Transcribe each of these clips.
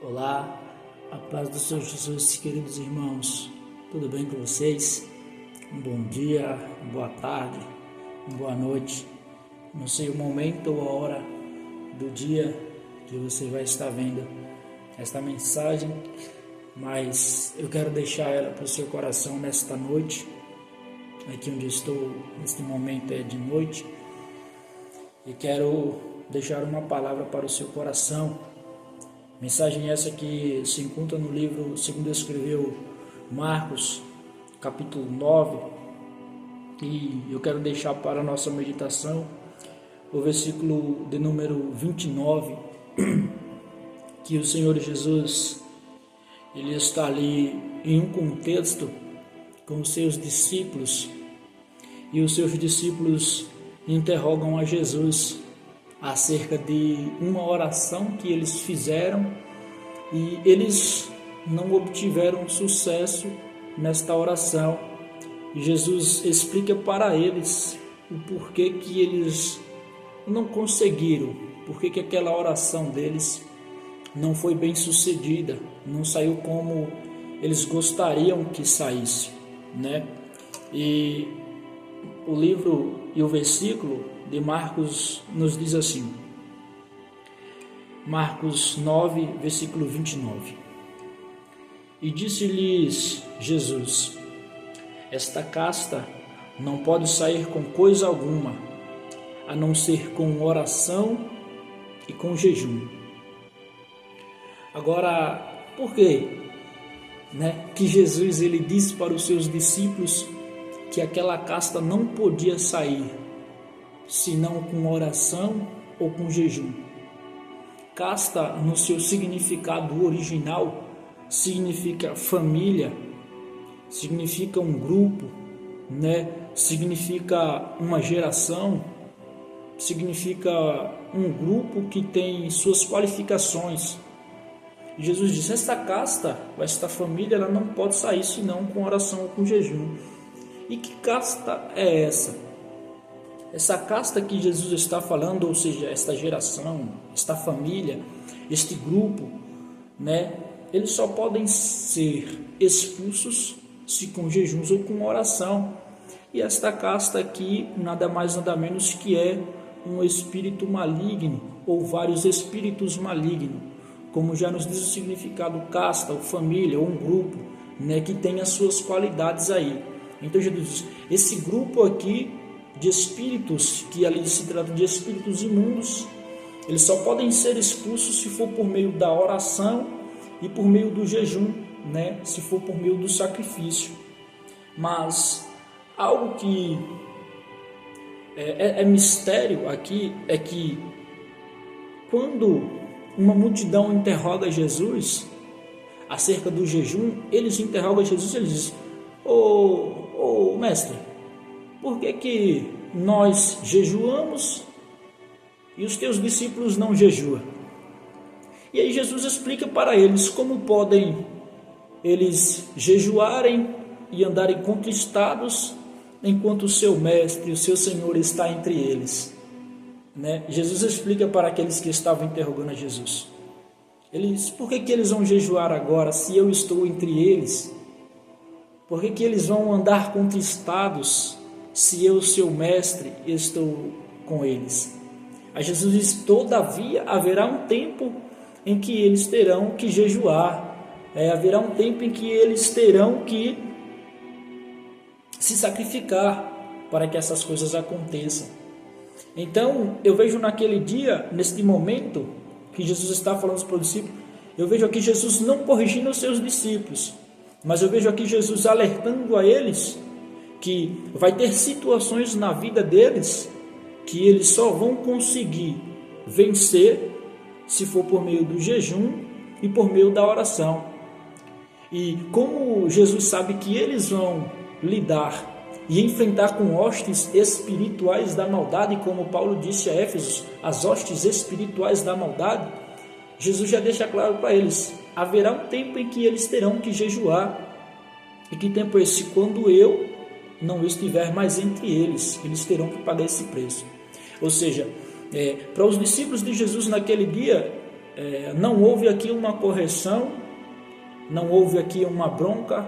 Olá, a paz do Senhor Jesus, queridos irmãos, tudo bem com vocês? Um bom dia, uma boa tarde, uma boa noite. Não sei o momento ou a hora do dia que você vai estar vendo esta mensagem, mas eu quero deixar ela para o seu coração nesta noite. Aqui onde estou, neste momento é de noite, e quero deixar uma palavra para o seu coração. Mensagem essa que se encontra no livro, segundo escreveu Marcos, capítulo 9, e eu quero deixar para a nossa meditação o versículo de número 29, que o Senhor Jesus, ele está ali em um contexto com os seus discípulos, e os seus discípulos interrogam a Jesus acerca de uma oração que eles fizeram e eles não obtiveram sucesso nesta oração. E Jesus explica para eles o porquê que eles não conseguiram, porquê que aquela oração deles não foi bem sucedida, não saiu como eles gostariam que saísse, né? E o livro e o versículo de Marcos nos diz assim, Marcos 9, versículo 29. E disse-lhes Jesus: esta casta não pode sair com coisa alguma, a não ser com oração e com jejum. Agora, por quê? Que Jesus ele disse para os seus discípulos que aquela casta não podia sair senão com oração ou com jejum. Casta, no seu significado original, significa família, significa um grupo, significa uma geração, significa um grupo que tem suas qualificações. Jesus disse: esta casta, esta família, ela não pode sair senão com oração ou com jejum. E que casta é essa? Essa casta que Jesus está falando, ou seja, esta geração, esta família, este grupo, eles só podem ser expulsos se com jejuns ou com oração. E esta casta aqui, nada mais nada menos que é um espírito maligno, ou vários espíritos malignos, como já nos diz o significado casta, ou família, ou um grupo, que tem as suas qualidades aí. Então Jesus diz, esse grupo aqui de espíritos, que ali se trata de espíritos imundos, eles só podem ser expulsos se for por meio da oração e por meio do jejum, se for por meio do sacrifício. Mas algo que é mistério aqui é que quando uma multidão interroga Jesus acerca do jejum, eles interrogam Jesus, eles dizem: ô mestre, por que nós jejuamos e os teus discípulos não jejuam? E aí Jesus explica para eles como podem eles jejuarem e andarem contristados enquanto o seu mestre, o seu Senhor está entre eles. Jesus explica para aqueles que estavam interrogando a Jesus. Eles, por que eles vão jejuar agora se eu estou entre eles? Por que eles vão andar contristados se eu, seu mestre, estou com eles? Aí Jesus diz: todavia haverá um tempo em que eles terão que jejuar, haverá um tempo em que eles terão que se sacrificar para que essas coisas aconteçam. Então eu vejo naquele dia, neste momento que Jesus está falando para os discípulos, eu vejo aqui Jesus não corrigindo os seus discípulos, mas eu vejo aqui Jesus alertando a eles que vai ter situações na vida deles que eles só vão conseguir vencer se for por meio do jejum e por meio da oração. E como Jesus sabe que eles vão lidar e enfrentar com hostes espirituais da maldade, como Paulo disse a Éfeso, as hostes espirituais da maldade, Jesus já deixa claro para eles: haverá um tempo em que eles terão que jejuar. E que tempo é esse? Quando eu não estiver mais entre eles, eles terão que pagar esse preço. Ou seja, para os discípulos de Jesus naquele dia, não houve aqui uma correção, não houve aqui uma bronca,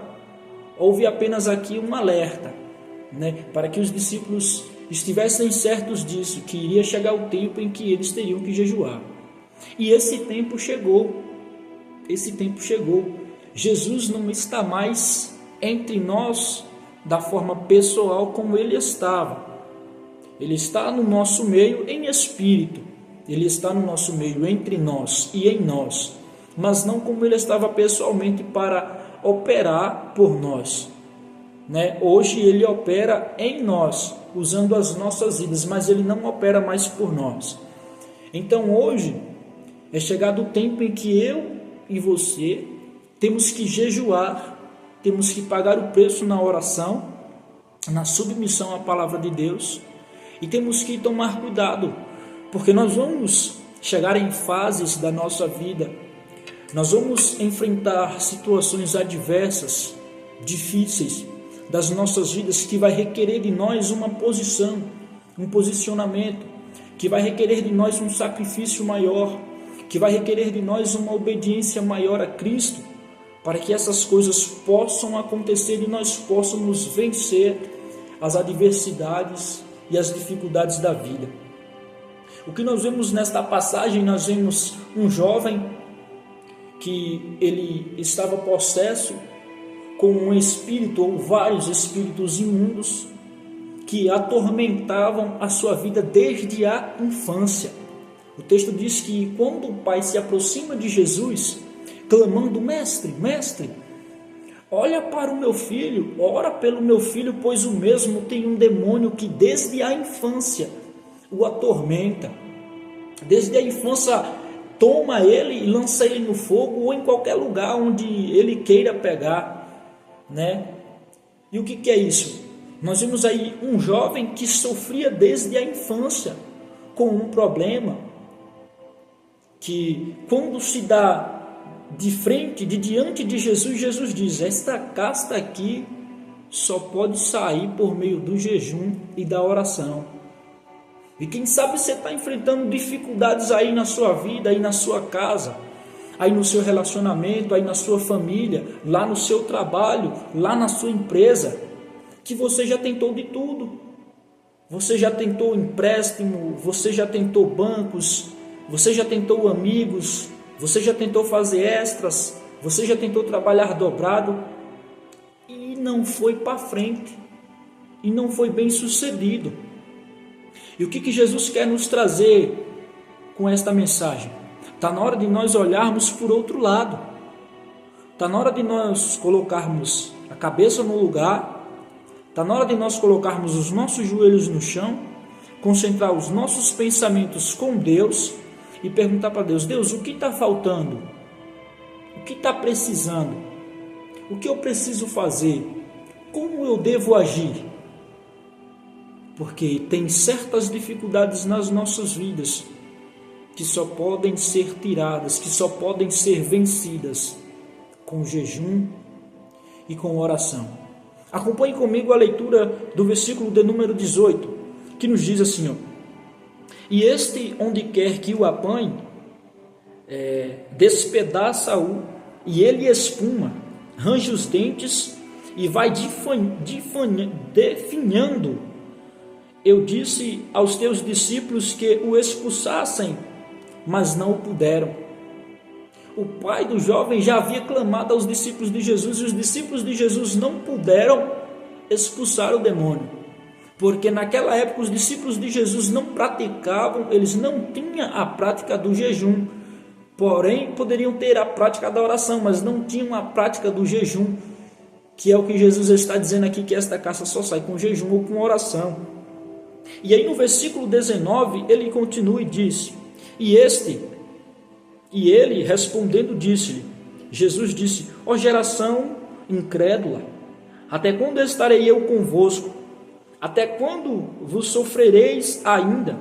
houve apenas aqui um alerta, né, para que os discípulos estivessem certos disso, que iria chegar o tempo em que eles teriam que jejuar. E esse tempo chegou. Jesus não está mais entre nós da forma pessoal como ele estava. Ele está no nosso meio em espírito. Ele está no nosso meio, entre nós e em nós, mas não como ele estava pessoalmente para operar por nós, né? Hoje ele opera em nós, usando as nossas vidas, mas ele não opera mais por nós. Então hoje é chegado o tempo em que eu e você temos que jejuar, temos que pagar o preço na oração, na submissão à palavra de Deus, e temos que tomar cuidado, porque nós vamos chegar em fases da nossa vida, nós vamos enfrentar situações adversas, difíceis das nossas vidas, que vai requerer de nós uma posição, um posicionamento, que vai requerer de nós um sacrifício maior, que vai requerer de nós uma obediência maior a Cristo, para que essas coisas possam acontecer e nós possamos vencer as adversidades e as dificuldades da vida. O que nós vemos nesta passagem, nós vemos um jovem que ele estava possesso com um espírito ou vários espíritos imundos que atormentavam a sua vida desde a infância. O texto diz que quando o pai se aproxima de Jesus, clamando: mestre, mestre, olha para o meu filho, ora pelo meu filho, pois o mesmo tem um demônio que desde a infância o atormenta. Desde a infância toma ele e lança ele no fogo ou em qualquer lugar onde ele queira pegar, né? E o que é isso? Nós vimos aí um jovem que sofria desde a infância com um problema que, quando se dá diante de Jesus, Jesus diz: esta casta aqui só pode sair por meio do jejum e da oração. E quem sabe você está enfrentando dificuldades aí na sua vida, aí na sua casa, aí no seu relacionamento, aí na sua família, lá no seu trabalho, lá na sua empresa, que você já tentou de tudo. Você já tentou empréstimo, você já tentou bancos, você já tentou amigos, você já tentou fazer extras, você já tentou trabalhar dobrado e não foi para frente, e não foi bem sucedido. E o que Jesus quer nos trazer com esta mensagem? Está na hora de nós olharmos por outro lado. Está na hora de nós colocarmos a cabeça no lugar. Está na hora de nós colocarmos os nossos joelhos no chão, concentrar os nossos pensamentos com Deus e perguntar para Deus: Deus, o que está faltando? O que está precisando? O que eu preciso fazer? Como eu devo agir? Porque tem certas dificuldades nas nossas vidas que só podem ser tiradas, que só podem ser vencidas com jejum e com oração. Acompanhe comigo a leitura do versículo de número 18, que nos diz assim: e este, onde quer que o apanhe, despedaça-o, e ele espuma, range os dentes e vai definhando. Eu disse aos teus discípulos que o expulsassem, mas não o puderam. O pai do jovem já havia clamado aos discípulos de Jesus, e os discípulos de Jesus não puderam expulsar o demônio, porque naquela época os discípulos de Jesus não praticavam, eles não tinham a prática do jejum, porém poderiam ter a prática da oração, mas não tinham a prática do jejum, que é o que Jesus está dizendo aqui, que esta caça só sai com jejum ou com oração. E aí no versículo 19 ele continua e diz: e ele respondendo disse-lhe, Jesus disse: ó geração incrédula, até quando estarei eu convosco? Até quando vos sofrereis ainda?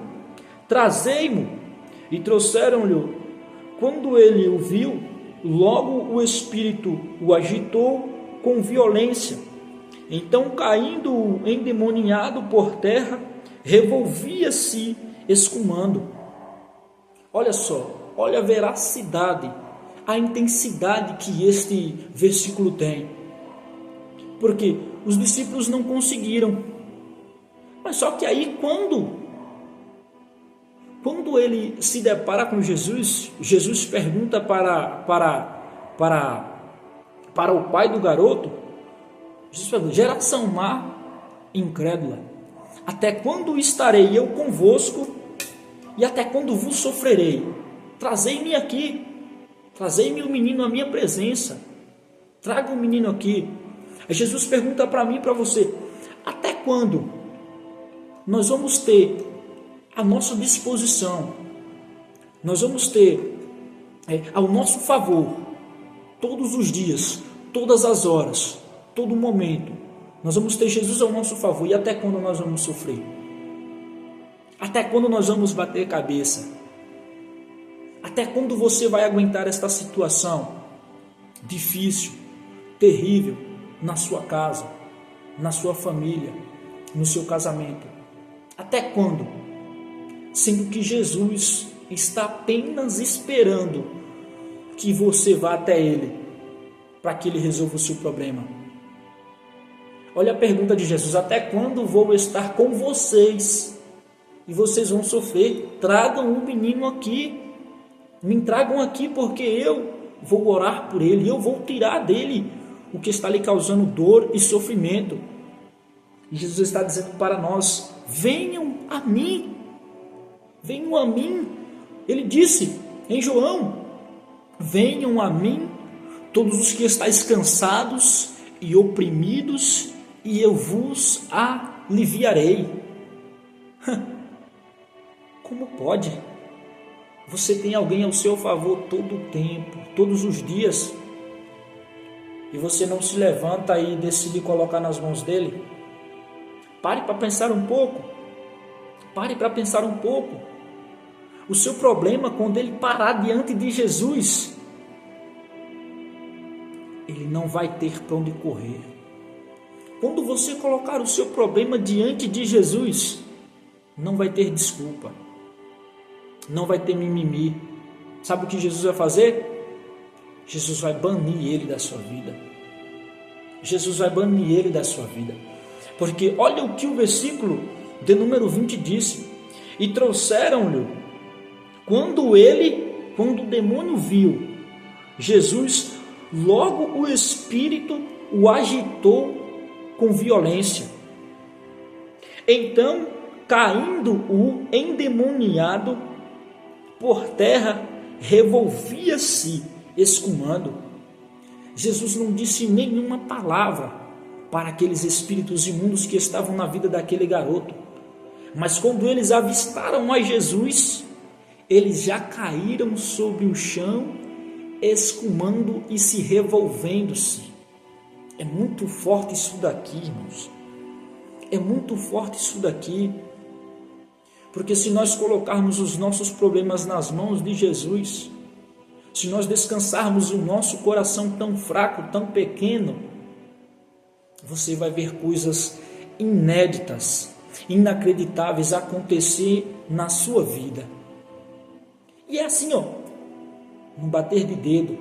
Trazei-mo. E trouxeram-lhe. Quando ele o viu, logo o espírito o agitou com violência. Então, caindo endemoniado por terra, revolvia-se escumando. Olha só, olha a veracidade, a intensidade que este versículo tem. Porque os discípulos não conseguiram. Mas só que aí quando ele se depara com Jesus, Jesus pergunta para o pai do garoto, Jesus pergunta: geração má, incrédula, até quando estarei eu convosco e até quando vos sofrerei? Trazei-me aqui, trazei-me o menino à minha presença, traga o menino aqui. Aí Jesus pergunta para mim e para você: até quando nós vamos ter à nossa disposição, nós vamos ter ao nosso favor, todos os dias, todas as horas, todo momento, nós vamos ter Jesus ao nosso favor, e até quando nós vamos sofrer? Até quando nós vamos bater cabeça? Até quando você vai aguentar esta situação difícil, terrível, na sua casa, na sua família, no seu casamento? Até quando? Sendo que Jesus está apenas esperando que você vá até Ele, para que Ele resolva o seu problema. Olha a pergunta de Jesus: até quando vou estar com vocês e vocês vão sofrer? Tragam um menino aqui, me tragam aqui, porque eu vou orar por ele, eu vou tirar dele o que está lhe causando dor e sofrimento. E Jesus está dizendo para nós: venham a mim, venham a mim. Ele disse em João: venham a mim todos os que estáis cansados e oprimidos, e eu vos aliviarei. Como pode? Você tem alguém ao seu favor todo o tempo, todos os dias, e você não se levanta e decide colocar nas mãos dele? Pare para pensar um pouco. Pare para pensar um pouco. O seu problema, quando ele parar diante de Jesus, ele não vai ter para onde correr. Quando você colocar o seu problema diante de Jesus, não vai ter desculpa, não vai ter mimimi. Sabe o que Jesus vai fazer? Jesus vai banir ele da sua vida. Jesus vai banir ele da sua vida. Porque olha o que o versículo de número 20 disse: e trouxeram-lhe, quando o demônio viu Jesus, logo o espírito o agitou com violência. Então, caindo o endemoniado por terra, revolvia-se escumando. Jesus não disse nenhuma palavra para aqueles espíritos imundos que estavam na vida daquele garoto. Mas quando eles avistaram a Jesus, eles já caíram sobre o chão, escumando e se revolvendo-se. É muito forte isso daqui, irmãos. É muito forte isso daqui. Porque se nós colocarmos os nossos problemas nas mãos de Jesus, se nós descansarmos o nosso coração tão fraco, tão pequeno, você vai ver coisas inéditas, inacreditáveis acontecer na sua vida. E é assim, num bater de dedo,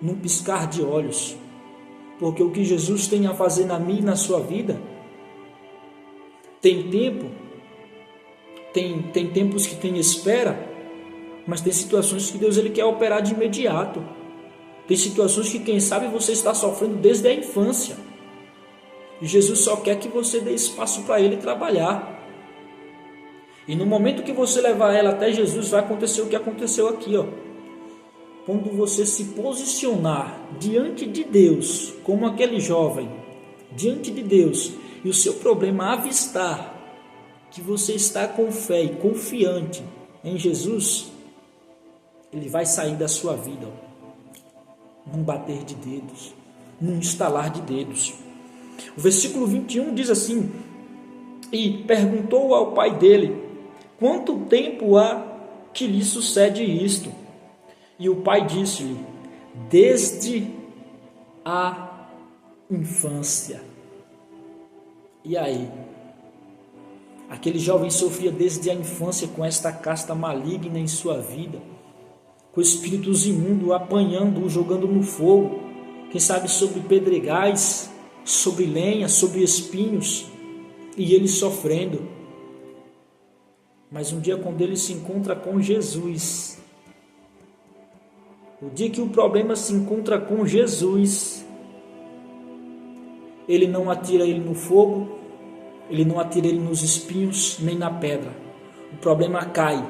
num piscar de olhos. Porque o que Jesus tem a fazer na minha e na sua vida, tem tempo, tem tempos que tem espera, mas tem situações que Deus ele quer operar de imediato. Tem situações que, quem sabe, você está sofrendo desde a infância. E Jesus só quer que você dê espaço para Ele trabalhar. E no momento que você levar ela até Jesus, vai acontecer o que aconteceu aqui, Quando você se posicionar diante de Deus, como aquele jovem, diante de Deus, e o seu problema avistar que você está com fé e confiante em Jesus, Ele vai sair da sua vida, num bater de dedos, num estalar de dedos. O versículo 21 diz assim: e perguntou ao pai dele: quanto tempo há que lhe sucede isto? E o pai disse-lhe: desde a infância. E aí? Aquele jovem sofria desde a infância com esta casta maligna em sua vida. com espíritos imundos apanhando, jogando no fogo, quem sabe sobre pedregais, sobre lenha, sobre espinhos, e ele sofrendo. Mas um dia, quando ele se encontra com Jesus, o dia que o problema se encontra com Jesus, ele não atira ele no fogo, ele não atira ele nos espinhos, nem na pedra. O problema cai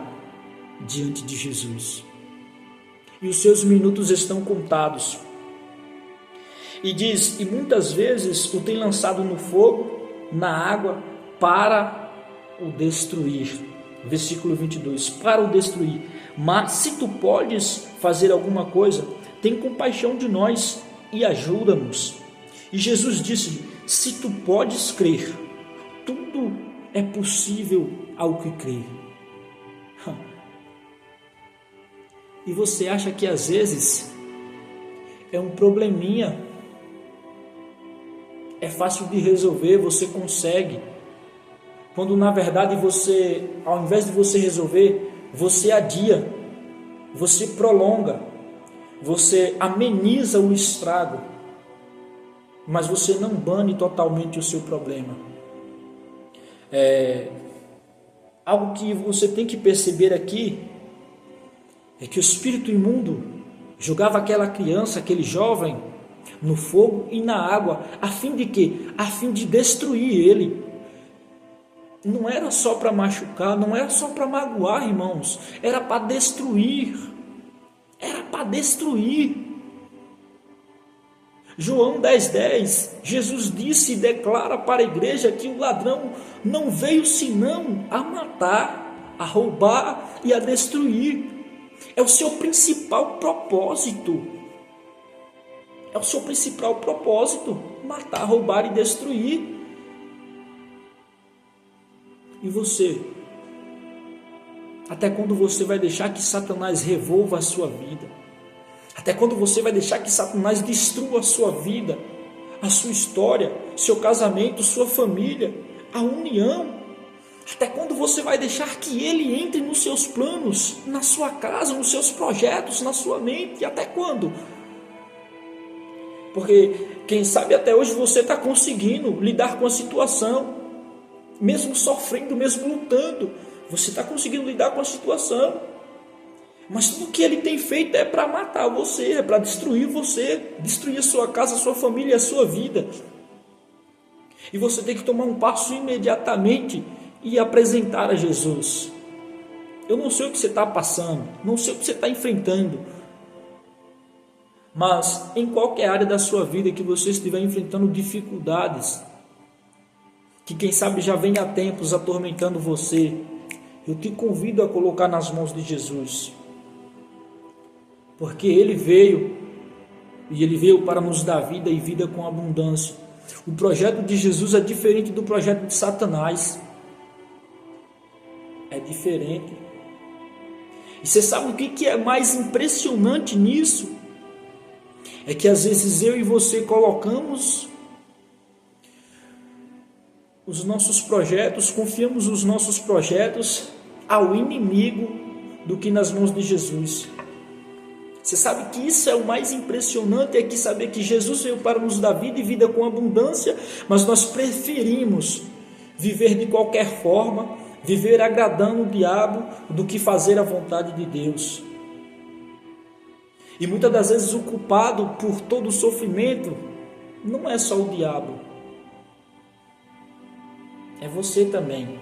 diante de Jesus. E os seus minutos estão contados. E diz, e muitas vezes o tem lançado no fogo, na água, para o destruir. Versículo 22, para o destruir. Mas se tu podes fazer alguma coisa, tem compaixão de nós e ajuda-nos. E Jesus disse, se tu podes crer, tudo é possível ao que crê. E você acha que às vezes é um probleminha, é fácil de resolver, você consegue, quando na verdade você, ao invés de você resolver, você adia, você prolonga, você ameniza o estrago, mas você não bane totalmente o seu problema. Algo que você tem que perceber aqui é que o espírito imundo jogava aquela criança, aquele jovem, no fogo e na água, a fim de quê? A fim de destruir ele. Não era só para machucar, não era só para magoar, irmãos, era para destruir. Era para destruir. João 10:10, Jesus disse e declara para a igreja que o ladrão não veio senão a matar, a roubar e a destruir. É o seu principal propósito. É o seu principal propósito, matar, roubar e destruir. E você? Até quando você vai deixar que Satanás revolva a sua vida? Até quando você vai deixar que Satanás destrua a sua vida, a sua história, seu casamento, sua família, a união? Até quando você vai deixar que ele entre nos seus planos, na sua casa, nos seus projetos, na sua mente? E até quando? Porque quem sabe até hoje você está conseguindo lidar com a situação, mesmo sofrendo, mesmo lutando, você está conseguindo lidar com a situação. Mas tudo que ele tem feito é para matar você, é para destruir você, destruir a sua casa, a sua família, a sua vida. E você tem que tomar um passo imediatamente e apresentar a Jesus. Eu não sei o que você está passando, não sei o que você está enfrentando, mas em qualquer área da sua vida que você estiver enfrentando dificuldades, que quem sabe já vem há tempos atormentando você, eu te convido a colocar nas mãos de Jesus. Porque Ele veio, e Ele veio para nos dar vida e vida com abundância. O projeto de Jesus é diferente do projeto de Satanás. É diferente. E você sabe o que é mais impressionante nisso? É que às vezes eu e você colocamos os nossos projetos, confiamos os nossos projetos ao inimigo do que nas mãos de Jesus. Você sabe que isso é o mais impressionante, é que saber que Jesus veio para nos dar vida e vida com abundância, mas nós preferimos viver de qualquer forma, viver agradando o diabo, do que fazer a vontade de Deus. E muitas das vezes o culpado por todo o sofrimento não é só o diabo, é você também,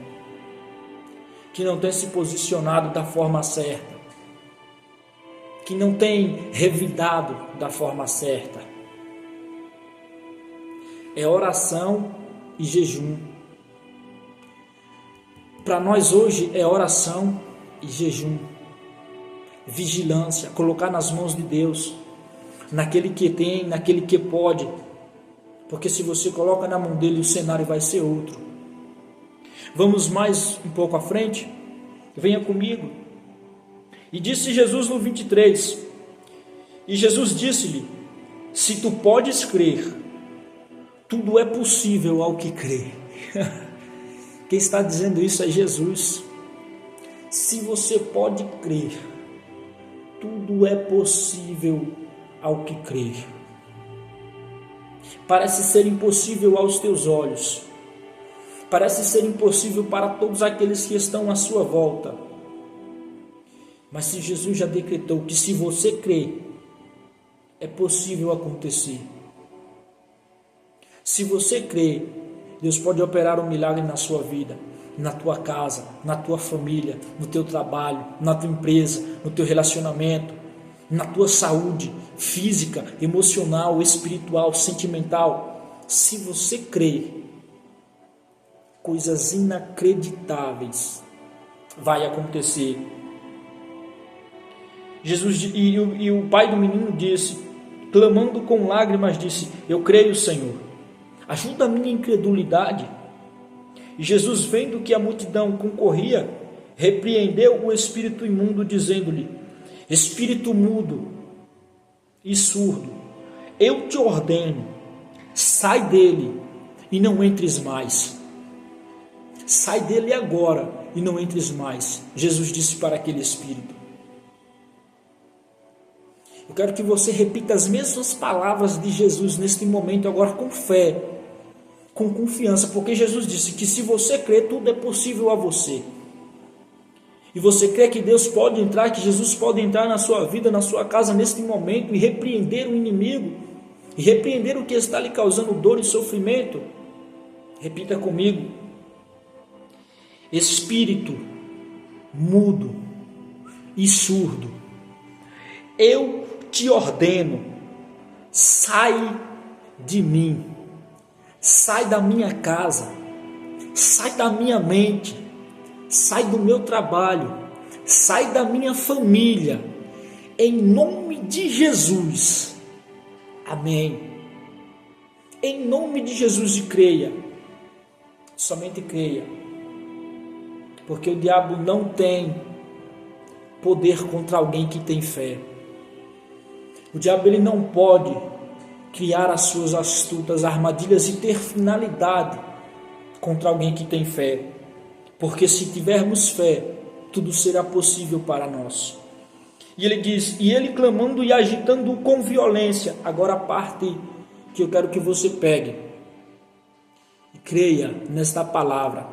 que não tem se posicionado da forma certa, que não tem revidado da forma certa. É oração e jejum. Para nós hoje é oração e jejum. Vigilância, colocar nas mãos de Deus, naquele que tem, naquele que pode. Porque se você coloca na mão dele, o cenário vai ser outro. Vamos mais um pouco à frente? Venha comigo. E disse Jesus no 23, e Jesus disse-lhe, se tu podes crer, tudo é possível ao que crê. Quem está dizendo isso é Jesus. Se você pode crer, tudo é possível ao que crê. Parece ser impossível aos teus olhos. Parece ser impossível para todos aqueles que estão à sua volta. Mas se Jesus já decretou que se você crê, é possível acontecer. Se você crê, Deus pode operar um milagre na sua vida, na tua casa, na tua família, no teu trabalho, na tua empresa, no teu relacionamento, na tua saúde física, emocional, espiritual, sentimental. Se você crê, coisas inacreditáveis vai acontecer. Jesus e o pai do menino disse, clamando com lágrimas, disse: eu creio, Senhor, ajuda a minha incredulidade. E Jesus, vendo que a multidão concorria, repreendeu o espírito imundo, dizendo-lhe: espírito mudo e surdo, eu te ordeno, sai dele e não entres mais. Sai dele agora e não entres mais. Jesus disse para aquele espírito. Eu quero que você repita as mesmas palavras de Jesus neste momento, agora com fé, com confiança, porque Jesus disse que se você crer, tudo é possível a você. E você crê que Deus pode entrar, que Jesus pode entrar na sua vida, na sua casa neste momento e repreender o inimigo, e repreender o que está lhe causando dor e sofrimento? Repita comigo: espírito mudo e surdo, eu te ordeno, sai de mim, sai da minha casa, sai da minha mente, sai do meu trabalho, sai da minha família, em nome de Jesus. Amém. Em nome de Jesus, e creia, somente creia, porque o diabo não tem poder contra alguém que tem fé. O diabo, ele não pode criar as suas astutas armadilhas e ter finalidade contra alguém que tem fé, porque se tivermos fé, tudo será possível para nós. E ele diz, e ele clamando e agitando com violência. Agora a parte que eu quero que você pegue e creia nesta palavra.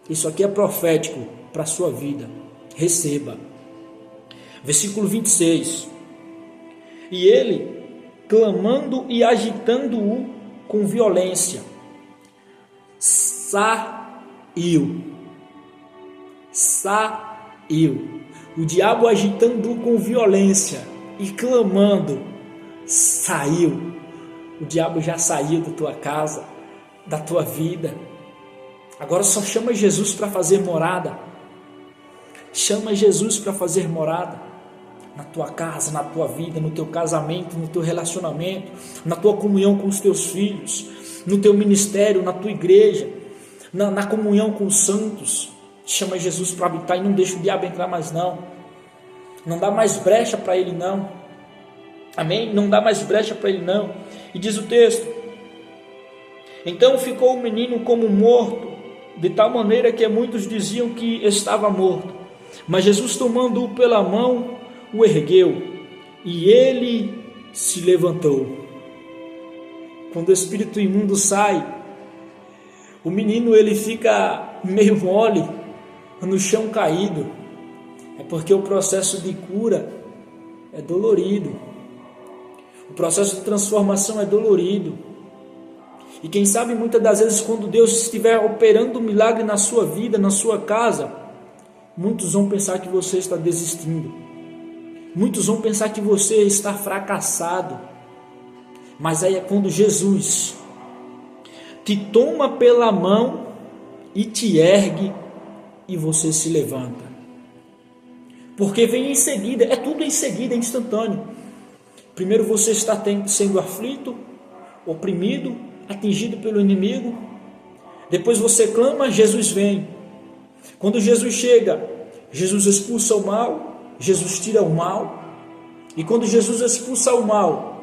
Isso aqui é profético para a sua vida. Receba. Versículo 26. E ele, clamando e agitando-o com violência, saiu. O diabo agitando-o com violência e clamando, saiu. O diabo já saiu da tua casa, da tua vida. Agora só chama Jesus para fazer morada. Chama Jesus para fazer morada na tua casa, na tua vida, no teu casamento, no teu relacionamento, na tua comunhão com os teus filhos, no teu ministério, na tua igreja, na comunhão com os santos. Chama Jesus para habitar e não deixa o diabo entrar mais não. Não dá mais brecha para ele não. Amém? Não dá mais brecha para ele não. E diz o texto: então ficou o menino como morto, de tal maneira que muitos diziam que estava morto. Mas Jesus, tomando-o pela mão, o ergueu, e ele se levantou. Quando o espírito imundo sai, o menino ele fica meio mole, no chão caído. É porque o processo de cura é dolorido. O processo de transformação é dolorido. E quem sabe muitas das vezes, quando Deus estiver operando um milagre na sua vida, na sua casa, muitos vão pensar que você está desistindo. Muitos vão pensar que você está fracassado. Mas aí é quando Jesus te toma pela mão e te ergue e você se levanta. Porque vem em seguida, é tudo em seguida, é instantâneo. Primeiro você está sendo aflito, oprimido, atingido pelo inimigo. Depois você clama, Jesus vem. Quando Jesus chega, Jesus expulsa o mal, Jesus tira o mal. E quando Jesus expulsa o mal,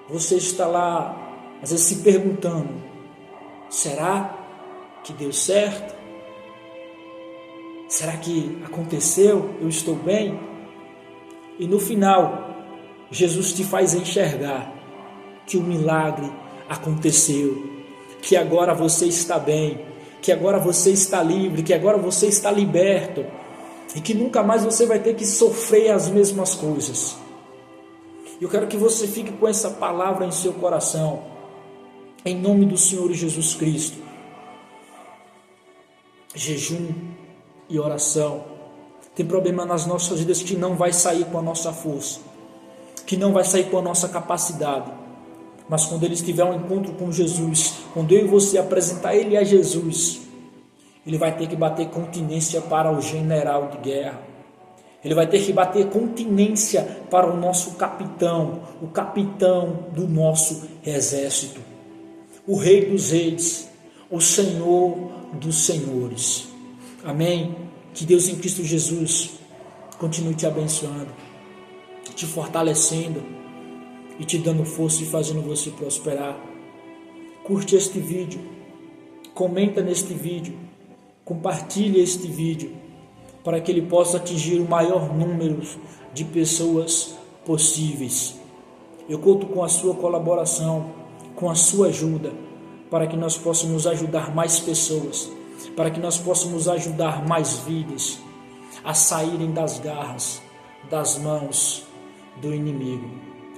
você está lá, às vezes se perguntando: será que deu certo? Será que aconteceu? Eu estou bem? E no final, Jesus te faz enxergar que o milagre aconteceu, que agora você está bem, que agora você está livre, que agora você está liberto e que nunca mais você vai ter que sofrer as mesmas coisas. Eu quero que você fique com essa palavra em seu coração, em nome do Senhor Jesus Cristo. Jejum e oração. Tem problema nas nossas vidas que não vai sair com a nossa força, que não vai sair com a nossa capacidade. Mas quando ele estiver um encontro com Jesus, quando eu e você apresentar ele a Jesus, ele vai ter que bater continência para o general de guerra. Ele vai ter que bater continência para o nosso capitão, o capitão do nosso exército, o Rei dos Reis, o Senhor dos Senhores. Amém? Que Deus em Cristo Jesus continue te abençoando, te fortalecendo e te dando força e fazendo você prosperar. Curte este vídeo, comenta neste vídeo, compartilhe este vídeo, para que ele possa atingir o maior número de pessoas possíveis. Eu conto com a sua colaboração, com a sua ajuda, para que nós possamos ajudar mais pessoas, para que nós possamos ajudar mais vidas a saírem das garras, das mãos do inimigo.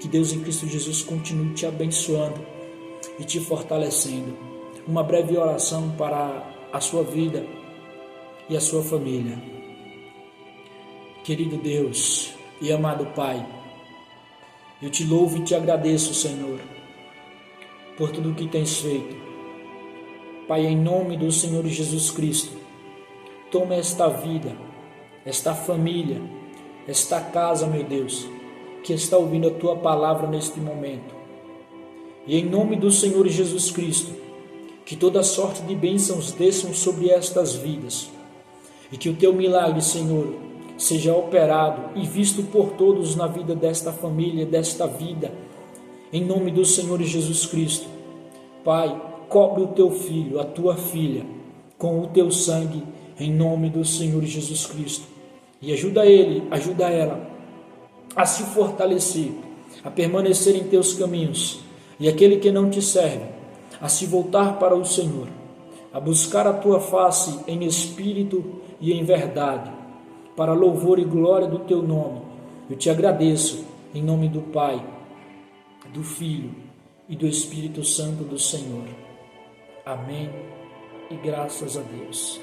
Que Deus em Cristo Jesus continue te abençoando e te fortalecendo. Uma breve oração para a sua vida e a sua família. Querido Deus e amado Pai, eu te louvo e te agradeço, Senhor, por tudo o que tens feito. Pai, em nome do Senhor Jesus Cristo, toma esta vida, esta família, esta casa, meu Deus, que está ouvindo a Tua palavra neste momento. E em nome do Senhor Jesus Cristo, que toda sorte de bênçãos desçam sobre estas vidas, e que o Teu milagre, Senhor, seja operado e visto por todos na vida desta família, desta vida, em nome do Senhor Jesus Cristo. Pai, cobre o Teu filho, a Tua filha, com o Teu sangue, em nome do Senhor Jesus Cristo, e ajuda ele, ajuda ela a se fortalecer, a permanecer em Teus caminhos, e aquele que não te serve, a se voltar para o Senhor, a buscar a Tua face em espírito e em verdade, para louvor e glória do Teu nome. Eu te agradeço, em nome do Pai, do Filho e do Espírito Santo do Senhor. Amém e graças a Deus.